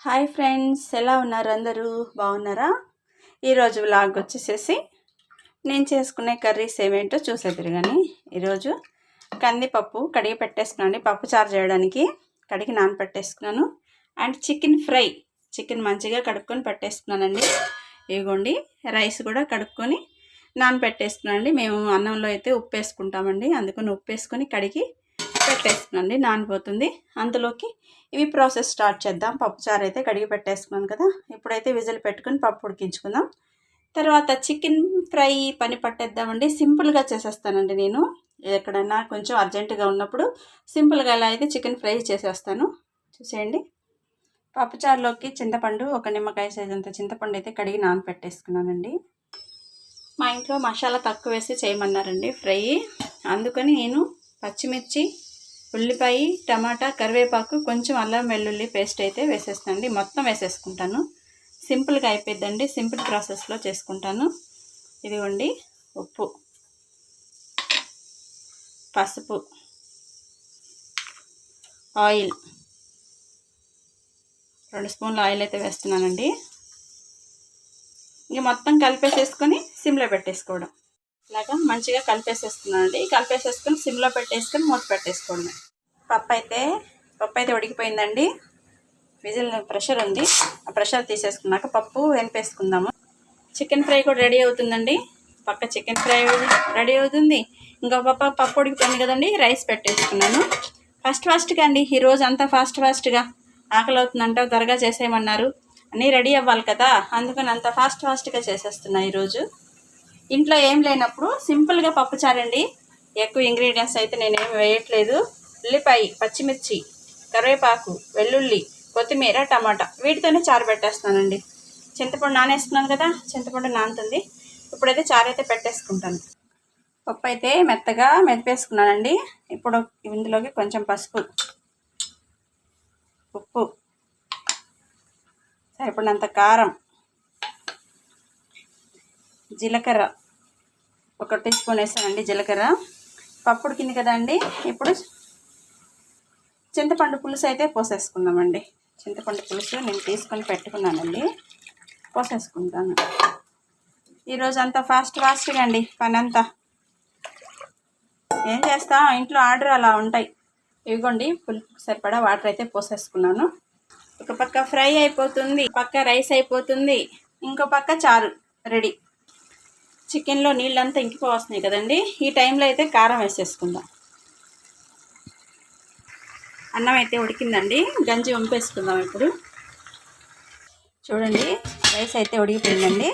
Hi friends, ఎలా ఉన్నారు? అందరూ బాగున్నారా? ఈరోజు వ్లాగ్ వచ్చేసేసి నేను చేసుకునే కర్రీస్ ఏమేంటో చూసేద్దరు. కానీ ఈరోజు కందిపప్పు కడిగి పెట్టేసుకున్నాను, పప్పు చారు చేయడానికి కడిగి నానపెట్టేసుకున్నాను. అండ్ చికెన్ మంచిగా కడుక్కొని పెట్టేసుకున్నానండి. ఇదిగోండి, రైస్ కూడా కడుక్కొని నానపెట్టేసుకున్నానండి. మేము అన్నంలో అయితే ఉప్పు వేసుకుంటామండి, అందుకని ఉప్పు వేసుకొని కడిగి పెట్టేసుకున్నాండి, నానిపోతుంది. అందులోకి ఇవి ప్రాసెస్ స్టార్ట్ చేద్దాం. పప్పుచారు అయితే కడిగి పెట్టేసుకున్నాను కదా, ఇప్పుడైతే విజిల్ పెట్టుకొని పప్పు ఉడికించుకుందాం. తర్వాత చికెన్ ఫ్రై పని పట్టేద్దామండి. సింపుల్గా చేసేస్తానండి నేను. ఎక్కడైనా కొంచెం అర్జెంటుగా ఉన్నప్పుడు సింపుల్గా ఎలా అయితే చికెన్ ఫ్రై చేసేస్తాను. చూసేయండి, పప్పుచారులోకి చింతపండు, ఒక నిమ్మకాయ సైజ్ అంత చింతపండు అయితే కడిగి నానపెట్టేసుకున్నానండి. మా ఇంట్లో మసాలా తక్కువ వేసి చేయమన్నారండి ఫ్రై, అందుకని నేను పచ్చిమిర్చి, ఉల్లిపాయ, టమాటా, కరివేపాకు, కొంచెం అల్లం వెల్లుల్లి పేస్ట్ అయితే వేసేస్తానండి. మొత్తం వేసేసుకుంటాను. సింపుల్గా అయిపోద్దండి, సింపుల్ ప్రాసెస్లో చేసుకుంటాను. ఇదిగోండి, ఉప్పు, పసుపు, ఆయిల్, 2 స్పూన్ల ఆయిల్ అయితే వేస్తున్నానండి. ఇక మొత్తం కలిపేసేసుకొని సిమ్లో పెట్టేసుకోవడం. ఇలాగా మంచిగా కలిపేసేసుకున్నానండి. కలిపేసేసుకొని సిమ్లో పెట్టేసుకొని మూత పెట్టేసుకోండి. పప్పు అయితే ఉడికిపోయిందండి. విజిల్ ప్రెషర్ ఉంది, ఆ ప్రెషర్ తీసేసుకున్నాక పప్పు వెనిపేసుకుందాము. చికెన్ ఫ్రై కూడా రెడీ అవుతుందండి. పక్క చికెన్ ఫ్రై రెడీ అవుతుంది, ఇంకో పప్పు ఉడికిపోయింది కదండి. రైస్ పెట్టేసుకున్నాను. ఫాస్ట్గా అండి, ఈరోజు అంతా ఫాస్ట్గా ఆకలి అవుతుందంటే త్వరగా చేసేయమన్నారు. అన్నీ రెడీ అవ్వాలి కదా, అందుకని అంత ఫాస్ట్గా చేసేస్తున్నా. ఈరోజు ఇంట్లో ఏం లేనప్పుడు సింపుల్గా పప్పు చారండి. ఎక్కువ ఇంగ్రీడియంట్స్ అయితే నేనేమి వేయట్లేదు. ఉల్లిపాయ, పచ్చిమిర్చి, కరివేపాకు, వెల్లుల్లి, కొత్తిమీర, టమాటా, వీటితోనే చారు పెట్టేస్తున్నానండి. చింతపండు నానేస్తున్నాను కదా, చింతపండు నానుతుంది. ఇప్పుడైతే చారు అయితే పెట్టేసుకుంటాను. పప్పు అయితే మెత్తగా మెదిపేసుకున్నానండి. ఇప్పుడు ఇందులోకి కొంచెం పసుపు, ఉప్పు, సరిపడినంత కారం, జీలకర్ర, 1 టీ స్పూన్ వేసానండి జీలకర్ర. పప్పు ఉడికింది కదా అండి. ఇప్పుడు చింతపండు పులుసు అయితే పోసేసుకుందామండి. చింతపండు పులుసు నేను తీసుకొని పెట్టుకున్నానండి, పోసేసుకుంటాను. ఈరోజు అంతా ఫాస్ట్గా అండి పని అంతా. ఏం చేస్తా, ఇంట్లో ఆర్డర్ అలా ఉంటాయి. ఇవిగోండి, పులుపుకి సరిపడా వాటర్ అయితే పోసేసుకున్నాను. ఒక పక్క ఫ్రై అయిపోతుంది, పక్క రైస్ అయిపోతుంది, ఇంకో పక్క చారు రెడీ. చికెన్లో నీళ్ళంతా ఇంకిపోవస్తున్నాయి కదండి. ఈ టైంలో అయితే కారం వేసేసుకుందాం. అన్నం అయితే ఉడికిందండి, గంజి వంపేసుకుందాం. ఇప్పుడు చూడండి, రైస్ అయితే ఉడికిపోయిందండి.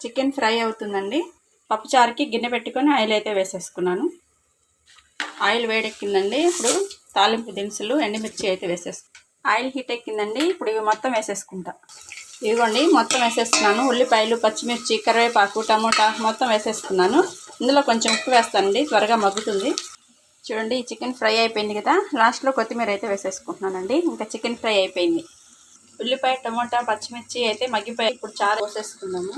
చికెన్ ఫ్రై అవుతుందండి. పప్పుచారుకి గిన్నె పెట్టుకొని ఆయిల్ అయితే వేసేసుకున్నాను. ఆయిల్ వేడెక్కిందండి. ఇప్పుడు తాలింపు దినుసులు, ఎండుమిర్చి అయితే ఆయిల్ హీట్ ఎక్కిందండి. ఇప్పుడు ఇవి మొత్తం వేసేసుకుంటా. ఇదిగోండి, మొత్తం వేసేస్తున్నాను. ఉల్లిపాయలు, పచ్చిమిర్చి, కరివేపాకు, టమోటా మొత్తం వేసేసుకున్నాను. ఇందులో కొంచెం ఉప్పు వేస్తానండి, త్వరగా మగ్గుతుంది. చూడండి, చికెన్ ఫ్రై అయిపోయింది కదా, లాస్ట్లో కొత్తిమీర అయితే వేసేసుకుంటున్నానండి. ఇంకా చికెన్ ఫ్రై అయిపోయింది. ఉల్లిపాయ, టమోటా, పచ్చిమిర్చి అయితే మగ్గిపోయి ఇప్పుడు చారు పోసేసుకుందాము.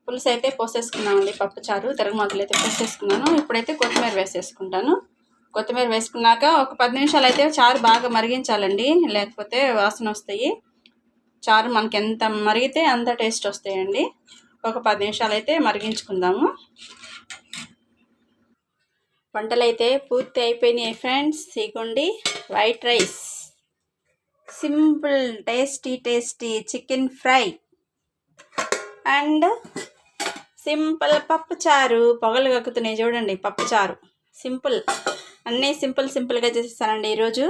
పులుసు అయితే పోసేసుకున్నామండి, పప్పు చారు తిరగమాతలు అయితే పోసేసుకున్నాను. ఇప్పుడైతే కొత్తిమీర వేసేసుకుంటాను. కొత్తిమీర వేసుకున్నాక ఒక 10 నిమిషాలు అయితే చారు బాగా మరిగించాలండి, లేకపోతే వాసన వస్తాయి. చారు మనకి ఎంత మరిగితే అంత టేస్ట్ వస్తాయండి. ఒక 10 నిమిషాలు అయితే మరిగించుకుందాము. వంటలు అయితే పూర్తి అయిపోయినాయి ఫ్రెండ్స్. ఇగోండి, white rice, simple tasty chicken fry and simple పప్పు చారు. పొగలు కక్కుతున్నాయి చూడండి. పప్పు చారు సింపుల్, అన్నీ సింపుల్గా చేసేస్తానండి ఈరోజు.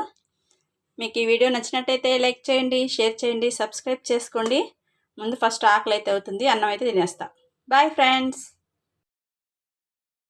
మీకు ఈ వీడియో నచ్చినట్టయితే లైక్ చేయండి, షేర్ చేయండి, సబ్స్క్రైబ్ చేసుకోండి. ముందు ఫస్ట్ ఆకలి అయితే అవుతుంది, అన్నం అయితే తినేస్తా. Bye friends.